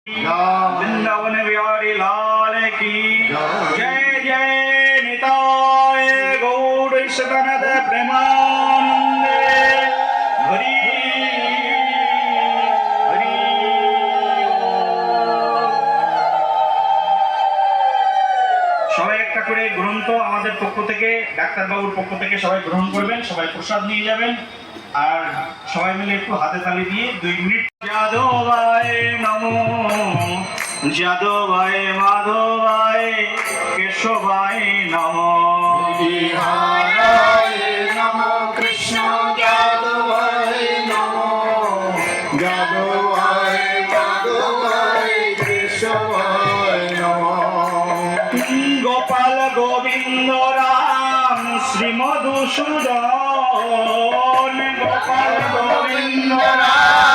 वृंदावन बिहारी लाल की जय जय निताय गौड़ सतनद प्रेमानंदे हरि हरि। সবাই একটা করে গ্রন্থ আমাদের পক্ষ থেকে ডাক্তার বাবুর পক্ষ থেকে সবাই গ্রহণ করবেন, সবাই প্রসাদ নিয়ে যাবেন আর সবাই মিলে একটু হাতে তালি দিয়ে 2 মিনিট। যাদবায় নমো যাদবায় মাধবায় কেশবায় নমো বিহারায় নমো কৃষ্ণ যাদবায় নমো যাদবায় মাধবায় কেশবায় নমো। গোপাল গোবিন্দ রাম শ্রী মধুসূদন গোপাল গোবিন্দ রাম